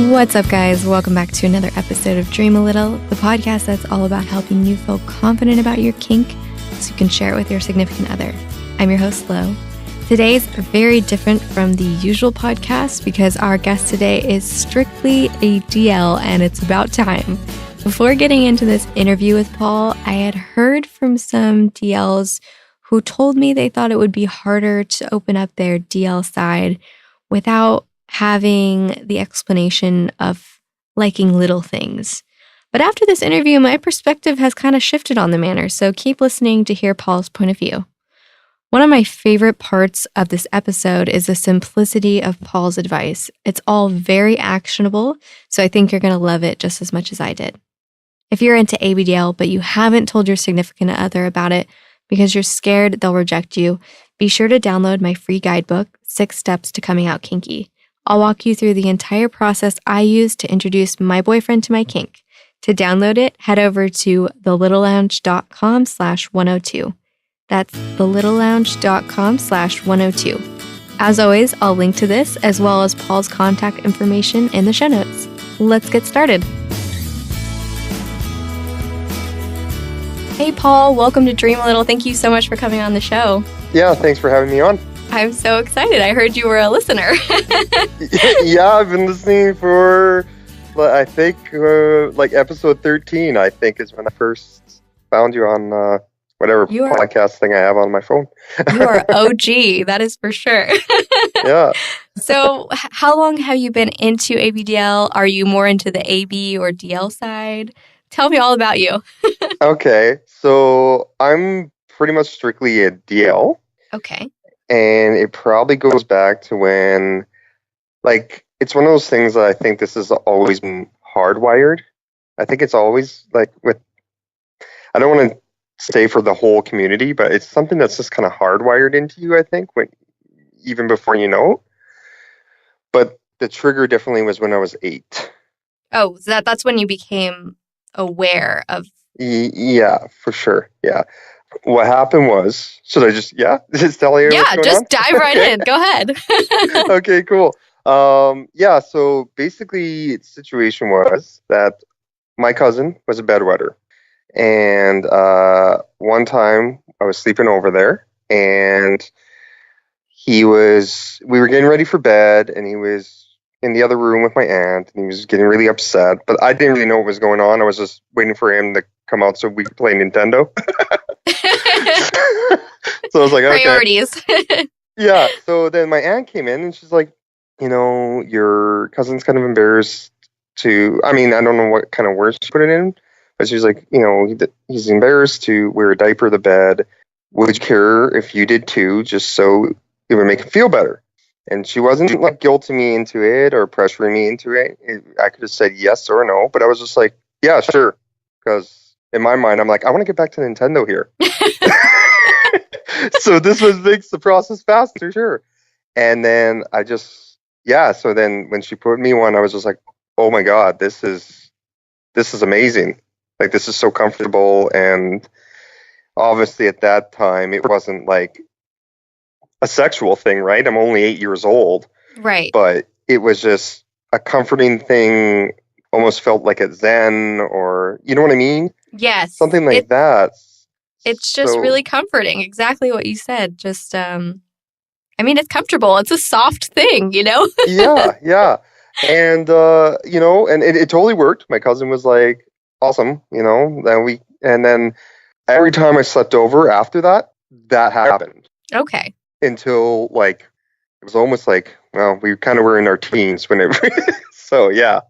What's up, guys? Welcome back to another episode of Dream a Little, the podcast that's all about helping you feel confident about your kink so you can share it with your significant other. I'm your host, Lo. Today's very different from the usual podcast because our guest today is strictly a DL and it's about time. Before getting into this interview with Paul, I had heard from some DLs who told me they thought it would be harder to open up their DL side without having the explanation of liking little things. But after this interview, my perspective has kind of shifted on the matter, so keep listening to hear Paul's point of view. One of my favorite parts of this episode is the simplicity of Paul's advice. It's all very actionable, so I think you're going to love it just as much as I did. If you're into ABDL, but you haven't told your significant other about it because you're scared they'll reject you, be sure to download my free guidebook, 6 Steps to Coming Out Kinky. I'll walk you through the entire process I used to introduce my boyfriend to my kink. To download it, head over to thelittlelounge.com/102. That's thelittlelounge.com/102. As always, I'll link to this as well as Paul's contact information in the show notes. Let's get started. Hey, Paul, welcome to Dream a Little. Thank you so much for coming on the show. Yeah, thanks for having me on. I'm so excited. I heard you were a listener. Yeah, I've been listening for, I think, episode 13, I think, is when I first found you on whatever podcast thing I have on my phone. You are OG, that is for sure. Yeah. So how long have you been into ABDL? Are you more into the AB or DL side? Tell me all about you. Okay, so I'm pretty much strictly a DL. Okay. And it probably goes back to when, it's one of those things that I think this has always been hardwired. I think it's always, I don't want to say for the whole community, but it's something that's just kind of hardwired into you, I think, even before you know. But the trigger definitely was when I was 8. Oh, so that's when you became aware of... Yeah, for sure, yeah. What happened was, should I just tell you? Yeah, just dive right in. Go ahead. Okay, cool. So basically the situation was that my cousin was a bedwetter. And one time I was sleeping over there and we were getting ready for bed and he was in the other room with my aunt and he was getting really upset. But I didn't really know what was going on. I was just waiting for him to come out so we could play Nintendo. So I was like, okay. Priorities. Yeah. So then my aunt came in and she's like, your cousin's kind of embarrassed I don't know what kind of words she put it in, but she's like, he's embarrassed to wear a diaper to bed. Would you care if you did too, just so it would make him feel better? And she wasn't guilting me into it or pressuring me into it. I could have said yes or no, but I was just like, yeah, sure. Because in my mind, I'm like, I want to get back to Nintendo here. So this makes the process faster, sure. And then so then when she put me one, I was just like, oh my God, this is amazing. This is so comfortable. And obviously at that time, it wasn't like a sexual thing, right? I'm only 8 years old. Right. But it was just a comforting thing, almost felt like a zen or, you know what I mean? Yes. Something like that. It's just really comforting. Exactly what you said. Just, it's comfortable. It's a soft thing, Yeah. And, and it totally worked. My cousin was like, awesome, and then every time I slept over after that happened. Okay. Until it was almost like, well, we kind of were in our teens when it, so yeah.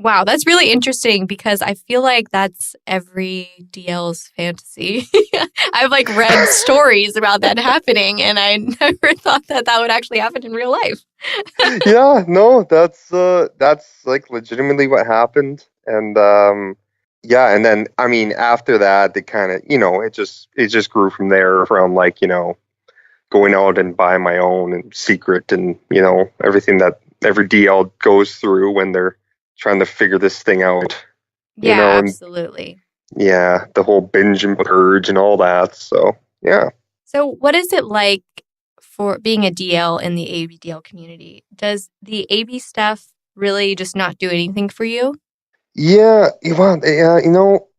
Wow, that's really interesting because I feel like that's every DL's fantasy. I've read stories about that happening and I never thought that would actually happen in real life. Yeah, no, that's legitimately what happened. And and then after that they kind of, it just grew from there from going out and buying my own and secret and, everything that every DL goes through when they're trying to figure this thing out. Yeah, absolutely. Yeah, the whole binge and purge and all that. So, yeah. So what is it like for being a DL in the ABDL community? Does the AB stuff really just not do anything for you? Yeah, well, yeah,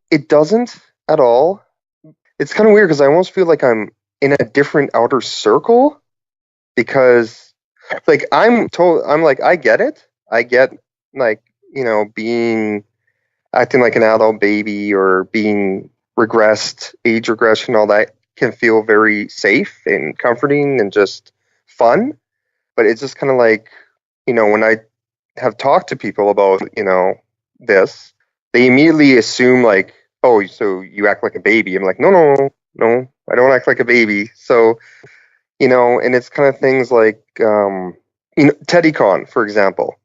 it doesn't at all. It's kind of weird because I almost feel like I'm in a different outer circle because, like, I'm like, I get it. I get, like, being acting like an adult baby or being regressed, age regression, all that can feel very safe and comforting and just fun. But it's just kind of like, when I have talked to people about, this, they immediately assume like, oh, so you act like a baby. I'm like, no, no, no, I don't act like a baby. So, and it's kind of things like, TeddyCon, for example.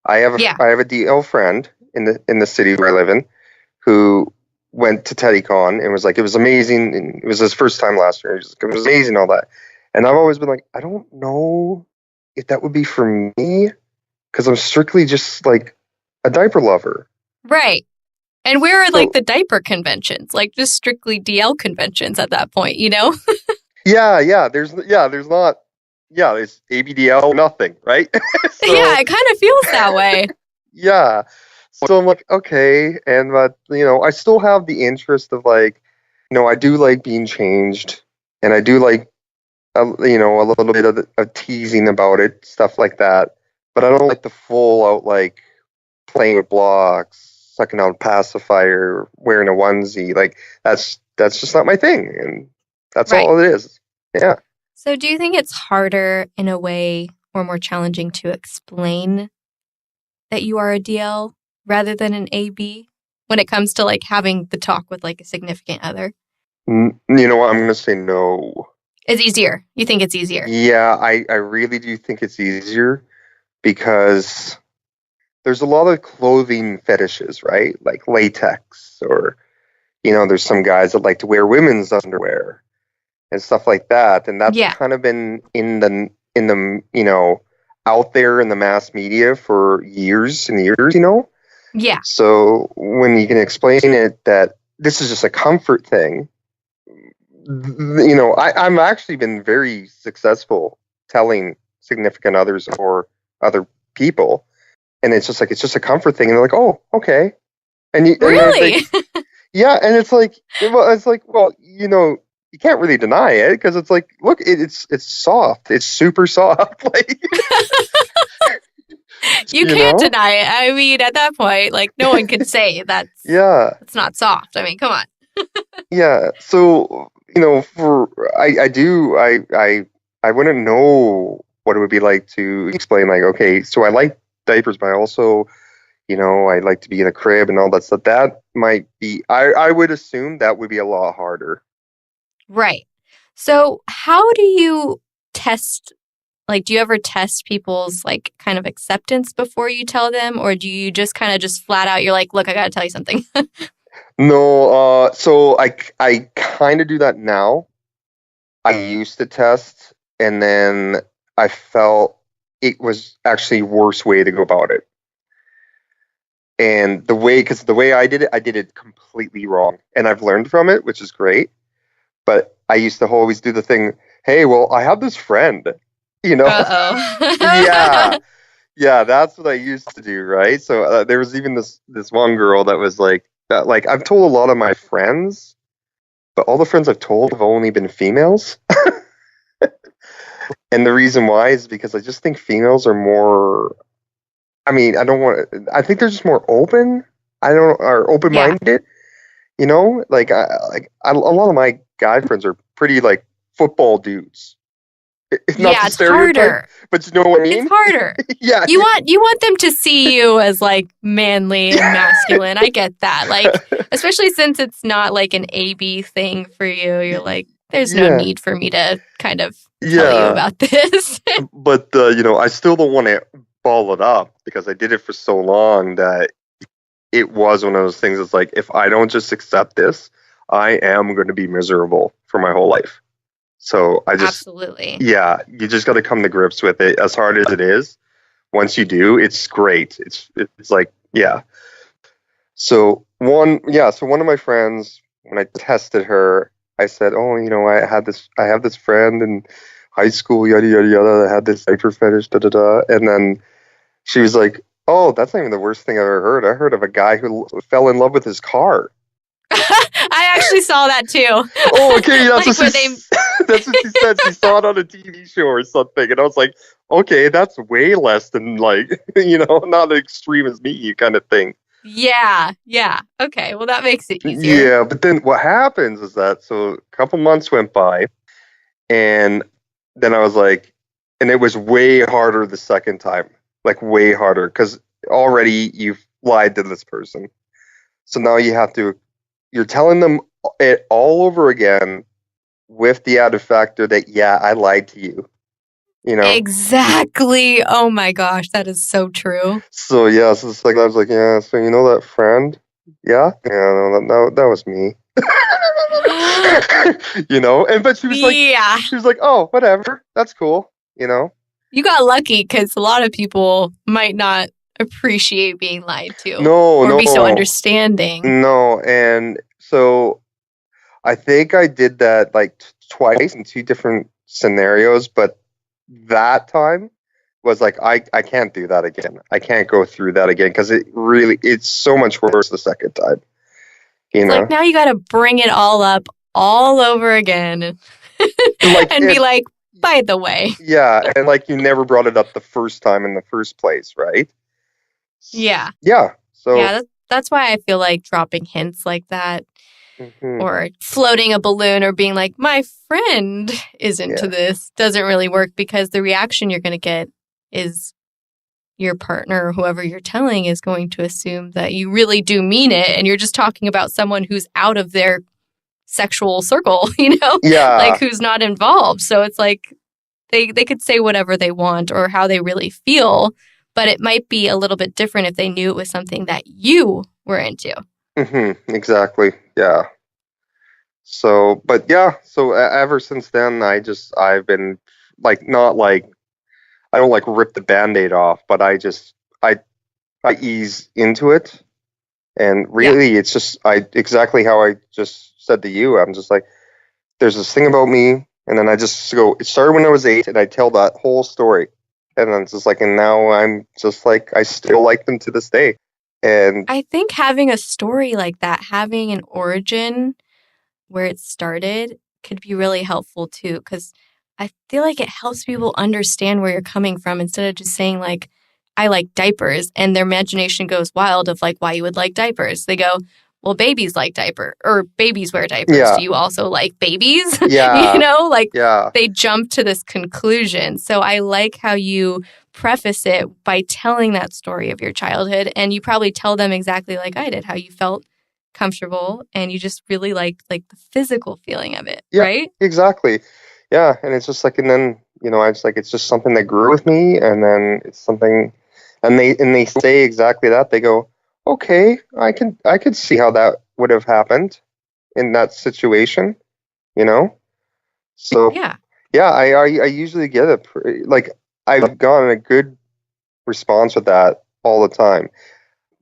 Yeah. I have a DL friend in the city where I live in who went to TeddyCon and was like, it was amazing. And it was his first time last year. It was amazing, all that. And I've always been like, I don't know if that would be for me because I'm strictly just like a diaper lover. Right. And where are So, like the diaper conventions? Like just strictly DL conventions at that point, there's not, there's ABDL, nothing, right? So, Yeah, it kind of feels that way. yeah. So I'm like, okay. And, but, I still have the interest of like, I do like being changed and I do like, a little bit of teasing about it, stuff like that. But I don't like the full out, like, playing with blocks, sucking out a pacifier, wearing a onesie. Like, that's just not my thing. And that's Right. all it is. Yeah. So do you think it's harder in a way or more challenging to explain that you are a DL rather than an AB when it comes to like having the talk with like a significant other? You know what? I'm going to say no. It's easier. You think it's easier? Yeah, I really do think it's easier because there's a lot of clothing fetishes, right? Like latex, or, there's some guys that like to wear women's underwear and stuff like that. And that's Yeah. kind of been in the out there in the mass media for years and years. Yeah. So when you can explain it that this is just a comfort thing, I'm actually been very successful telling significant others or other people, and it's just a comfort thing, and they're like, oh, okay, and Really? yeah, and it's like, well, you can't really deny it because it's like, look, it's soft, it's super soft, like. You can't deny it. I mean, at that point, like no one can say that's it's not soft. I mean, come on. Yeah. So, I wouldn't know what it would be like to explain, like, okay, so I like diapers, but I also, I like to be in a crib and all that stuff. That might be, I would assume that would be a lot harder. Right. So how do you test, like, do you ever test people's like kind of acceptance before you tell them? Or do you just kind of just flat out, you're like, look, I got to tell you something? No, so I kind of do that now. I used to test, and then I felt it was actually a worse way to go about it. And because the way I did it completely wrong. And I've learned from it, which is great. But I used to always do the thing, hey, well, I have this friend, Uh-oh. Yeah. Yeah, that's what I used to do, right? So there was even this one girl that was like, I've told a lot of my friends, but all the friends I've told have only been females. And the reason why is because I just think females are more, I mean, I think they're just more open. Are open-minded, Like, a lot of my guy friends are pretty, like, football dudes. It's not the it's stereotype, harder. but you know what I mean? It's harder. Yeah. You want them to see you as like manly and masculine. I get that. Like, especially since it's not like an AB thing for you. You're like, there's no need for me to kind of tell you about this. But I still don't want to ball it up because I did it for so long that it was one of those things that's like, if I don't just accept this, I am going to be miserable for my whole life. So I just, absolutely, yeah, you just got to come to grips with it. As hard as it is, once you do, it's great. It's like, yeah. So one of my friends, when I tested her, I said, oh, I have this friend in high school, yada yada yada, that had this diaper fetish, da da da, and then she was like, Oh, that's not even the worst thing I've ever heard. I heard of a guy who fell in love with his car. I actually saw that too. Oh, okay, that's Like what where she, that's what she said. She saw it on a TV show or something, and I was like, okay, that's way less than like, not as extreme as me kind of thing. Yeah. Okay, well that makes it easier. Yeah, but then what happens is that so a couple months went by, and then I was like, and it was way harder the second time, like way harder, because already you've lied to this person. So now you're telling them it all over again with the added factor that, yeah, I lied to you, you know? Exactly. Oh my gosh, that is so true. So, yeah, so it's like, I was like, yeah, so you know that friend? Yeah? Yeah, no, that was me. But Yeah. she was like, oh, whatever, that's cool, you know? You got lucky because a lot of people might not appreciate being lied to No, or be so no, understanding. no. And so I think I did that like twice in two different scenarios, but that time was like, I can't do that again. I can't go through that again because it's so much worse the second time, you It's like know? now you got to bring it all up all over again Like, and be like, by the way. yeah, and like you never brought it up the first time in the first place, right? Yeah. Yeah. So, Yeah, that's why I feel like dropping hints like that mhm, or floating a balloon or being like, my friend is into yeah, this doesn't really work because the reaction you're going to get is your partner or whoever you're telling is going to assume that you really do mean it and you're just talking about someone who's out of their sexual circle, like yeah, who's not involved. So it's like they could say whatever they want or how they really feel, but it might be a little bit different if they knew it was something that you were into. exactly, yeah. So, but yeah, so ever since then, I've been like, not like, I don't like rip the band-aid off, but I ease into it. And Yeah. really, it's just, exactly how I just said to you. I'm just like, there's this thing about me. And then I just go, it started when I was 8, and I tell that whole story. And then it's just like, and now I'm just like, I still like them to this day. And I think having a story like that, having an origin where it started could be really helpful too, because I feel like it helps people understand where you're coming from instead of just saying, like, I like diapers, and their imagination goes wild of like why you would like diapers. They go, well, babies like diaper or babies wear diapers. yeah, Do you also like babies? yeah, Like yeah, they jump to this conclusion. So I like how you preface it by telling that story of your childhood, and you probably tell them exactly like I did, how you felt comfortable and you just really liked like the physical feeling of it, yeah, right? exactly. Yeah. And it's just like, and then, I just like, it's just something that grew with me. And then it's something, and they say exactly that. They go, okay, I could see how that would have happened in that situation, you know? So, Yeah. yeah, I usually get it. Like, I've gotten a good response with that all the time.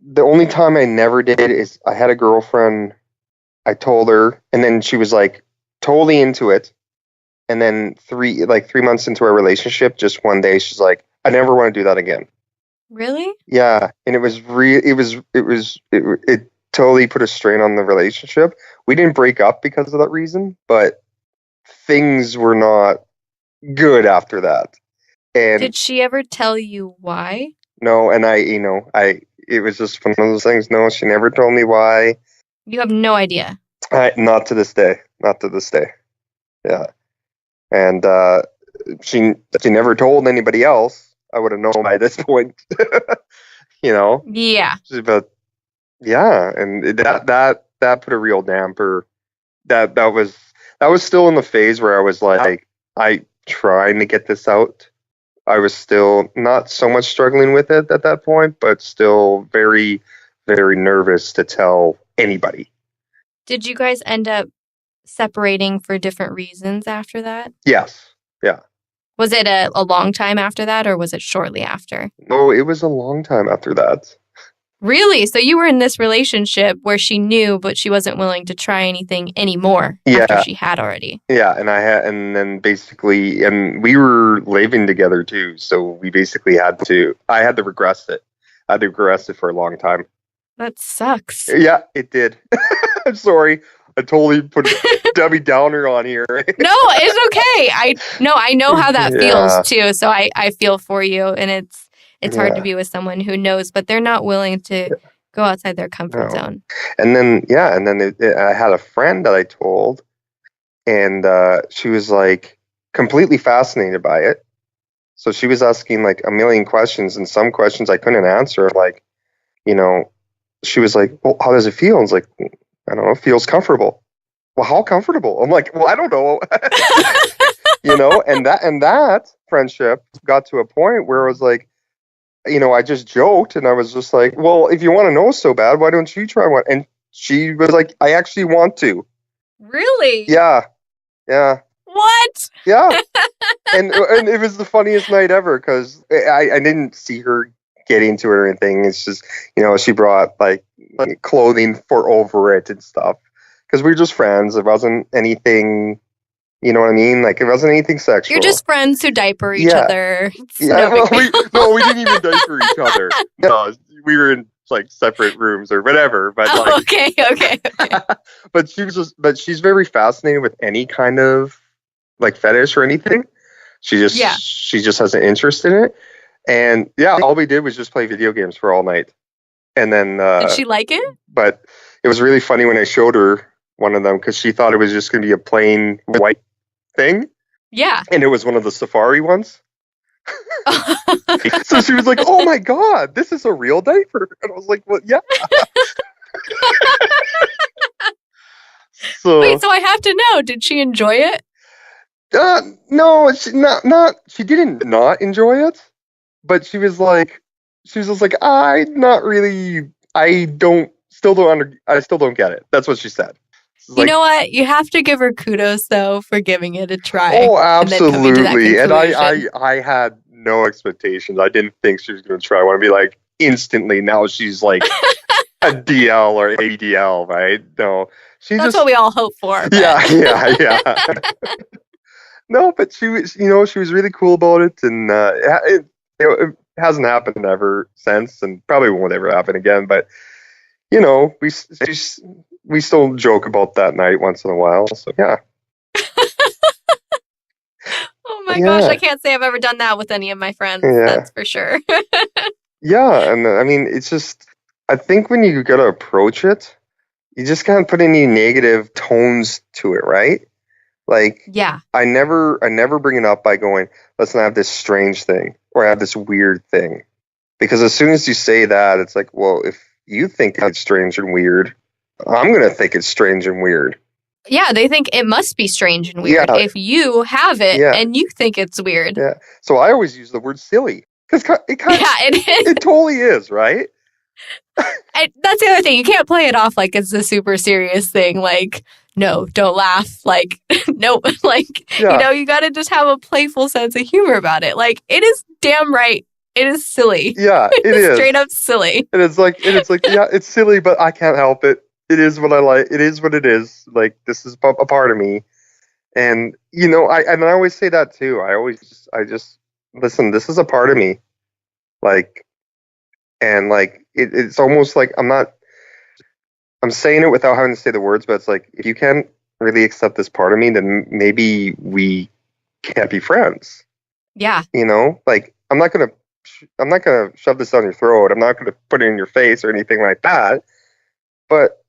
The only time I never did is I had a girlfriend. I told her, and then she was like totally into it. And then 3 months into our relationship, just one day, she's like, I never want to do that again. Really? Yeah, and it totally put a strain on the relationship. We didn't break up because of that reason, but things were not good after that. And Did she ever tell you why? no, and it was just one of those things. No, she never told me why. You have no idea. Not to this day. Not to this day. Yeah, and she never told anybody else. I would have known by this point. you know, Yeah. but yeah, and that put a real damper. That was still in the phase where I was like, I trying to get this out. I was still not so much struggling with it at that point, but still very, very nervous to tell anybody. Did you guys end up separating for different reasons after that? Yes. Yeah. Was it a long time after that or was it shortly after? No, it was a long time after that. Really? So you were in this relationship where she knew, but she wasn't willing to try anything anymore after Yeah. she had already. Yeah, and then basically, and we were living together too, so we basically I had to regress it. I had to go arrested for a long time. That sucks. Yeah, it did. I'm sorry. I totally put Debbie Downer on here. No, it's okay. I know how that feels too. So I feel for you, and it's hard to be with someone who knows, but they're not willing to go outside their comfort zone. And then I had a friend that I told, and she was like completely fascinated by it. So she was asking like a million questions, and some questions I couldn't answer. Like, she was like, "Well, how does it feel?" And it's like, I don't know, it feels comfortable. Well, how comfortable? I'm like, well, I don't know. And that friendship got to a point where it was like, I just joked and I was just like, well, if you want to know so bad, why don't you try one? And she was like, I actually want to. Really? Yeah. Yeah. What? Yeah. and it was the funniest night ever because I didn't see her get into it or anything. It's just, she brought like clothing for over it and stuff because we were just friends. It wasn't anything, you know what I mean? Like it wasn't anything sexual. You're just friends who diaper each other. Yeah, we didn't even diaper each other. No, we were in like separate rooms or whatever. But okay. but she's very fascinated with any kind of like fetish or anything. She just has an interest in it. And all we did was just play video games for all night. And then did she like it? But it was really funny when I showed her one of them because she thought it was just going to be a plain white thing. Yeah. And it was one of the safari ones. So she was like, "Oh my God, this is a real diaper." And I was like, "Well, yeah." Wait, so I have to know, did she enjoy it? No, she didn't not enjoy it. But she was just like, I still don't get it. That's what she said. You know what? You have to give her kudos though for giving it a try. Oh, absolutely. And I had no expectations. I didn't think she was going to try. I want to be like instantly. Now she's like a DL or ADL, right? No, that's what we all hope for. But. Yeah. No, but she was, she was really cool about it, and it hasn't happened ever since, and probably won't ever happen again. But we still joke about that night once in a while. So yeah. Oh my gosh, I can't say I've ever done that with any of my friends. Yeah. That's for sure. Yeah, and I mean, it's just I think when you gotta approach it, you just can't put any negative tones to it, right? Like, yeah, I never bring it up by going, let's not have this strange thing or have this weird thing. Because as soon as you say that, it's like, well, if you think it's strange and weird, I'm going to think it's strange and weird. Yeah, they think it must be strange and weird if you have it and you think it's weird. Yeah. So I always use the word silly. Because it totally is, right? That's the other thing. You can't play it off like it's a super serious thing. Like, no, don't laugh. Like, nope. Like, you got to just have a playful sense of humor about it. Like, it is damn right. It is silly. Yeah, it is. Straight up silly. And it's like, yeah, it's silly, but I can't help it. It is what I like. It is what it is. Like, this is a part of me. And, I always say that too. I just listen, this is a part of me. Like, and like, it's almost like I'm saying it without having to say the words, but it's like, if you can't really accept this part of me, then maybe we can't be friends. Yeah. Like, I'm not going to shove this down your throat. I'm not going to put it in your face or anything like that. But,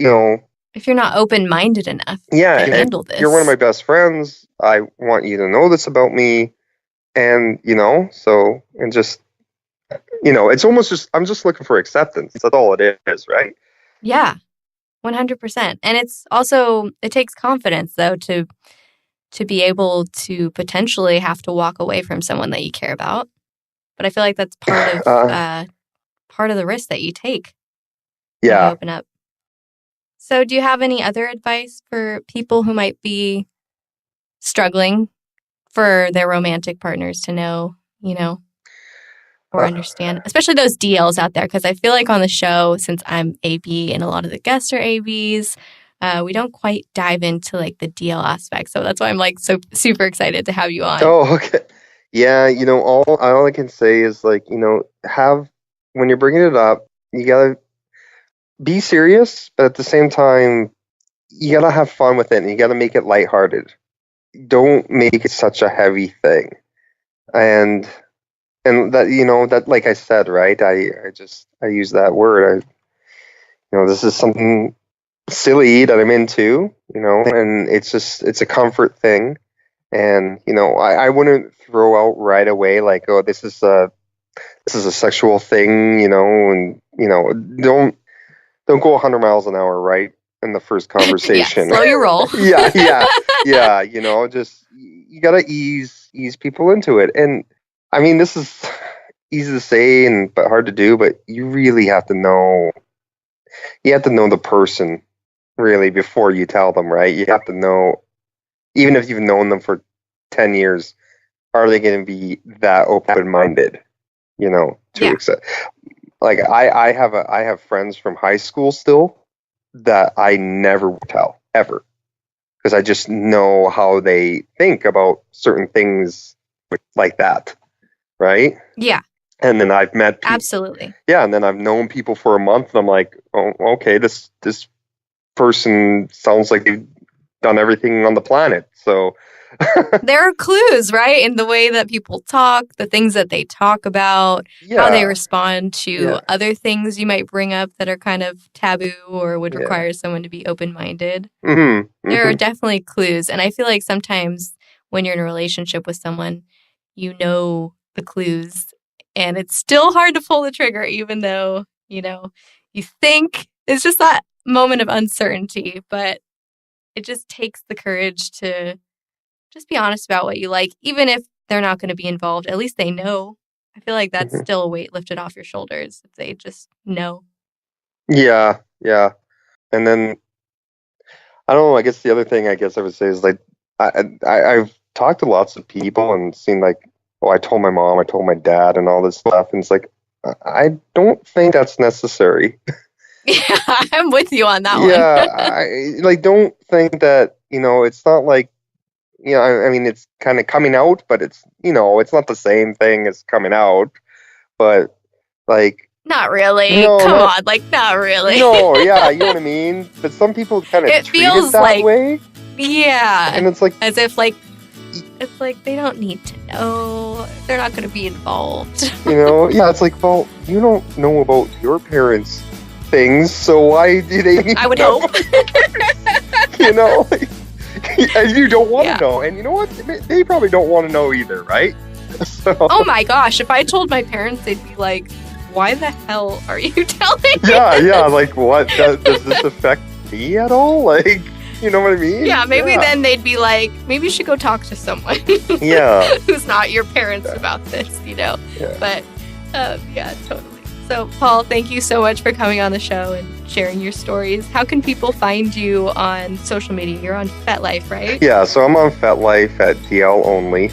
if you're not open-minded enough to handle this. You're one of my best friends. I want you to know this about me. And, so, and just, it's almost just, I'm just looking for acceptance. That's all it is, right? Yeah, 100%. And it's also, it takes confidence, though, to be able to potentially have to walk away from someone that you care about. But I feel like that's part of the risk that you take. Yeah. When you open up. So do you have any other advice for people who might be struggling for their romantic partners to know, or understand, especially those DLs out there? Because I feel like on the show, since I'm AB and a lot of the guests are ABs, we don't quite dive into like the DL aspect. So that's why I'm like so super excited to have you on. Oh, okay. Yeah, all I can say is like, when you're bringing it up, you gotta be serious, but at the same time, you gotta have fun with it, and you gotta make it lighthearted. Don't make it such a heavy thing. And that, that, like I said, right? I use that word. This is something silly that I'm into, and it's a comfort thing. And, I wouldn't throw out right away like, oh, this is a sexual thing, and, don't go 100 miles an hour, right? In the first conversation. Yeah, slow your roll. yeah. Just, you gotta ease people into it. And I mean, this is easy to say but hard to do, but you really have to know the person really before you tell them, right? You have to know, even if you've known them for 10 years, are they going to be that open-minded, to accept? Like I have friends from high school still that I never would tell ever, because I just know how they think about certain things like that, right? Yeah. And then I've met people, absolutely. Yeah, and then I've known people for a month, and I'm like, oh, okay, this person sounds like they've done everything on the planet. So there are clues, right, in the way that people talk, the things that they talk about, how they respond to other things you might bring up that are kind of taboo or would require someone to be open-minded. There are definitely clues, and I feel like sometimes when you're in a relationship with someone, you know the clues, and it's still hard to pull the trigger, even though, you think it's just that moment of uncertainty, but it just takes the courage to just be honest about what you like, even if they're not going to be involved. At least they know. I feel like that's still a weight lifted off your shoulders if they just know. Yeah. And then, I don't know, I guess the other thing I would say is, like, I've talked to lots of people and seen, like, oh, I told my mom, I told my dad and all this stuff. And it's like, I don't think that's necessary. Yeah, I'm with you on that one. I don't think that, it's not like, I mean, it's kind of coming out, but it's, it's not the same thing as coming out. But, like, not really. Come on, like, not really. No, yeah, you know what I mean? But some people kind of treat it that way. Yeah. And it's like, as if, like, it's like they don't need to know. They're not going to be involved. It's like, well, you don't know about your parents' things, so why do they need I would to know? hope. You don't want to know. And you know what? They probably don't want to know either, right? So. Oh my gosh, if I told my parents, they'd be like, why the hell are you telling me? Yeah, like, what? Does this affect me at all? Like, you know what I mean? Yeah, maybe then they'd be like, maybe you should go talk to someone. Who's not your parents about this, Yeah. But, totally. So, Paul, thank you so much for coming on the show and sharing your stories. How can people find you on social media? You're on FetLife, right? Yeah, so I'm on FetLife at DL only.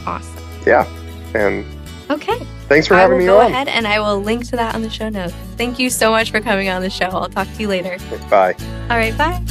Awesome. Yeah, and okay. Thanks for having me on. I will go ahead and I will link to that on the show notes. Thank you so much for coming on the show. I'll talk to you later. Bye. All right, bye.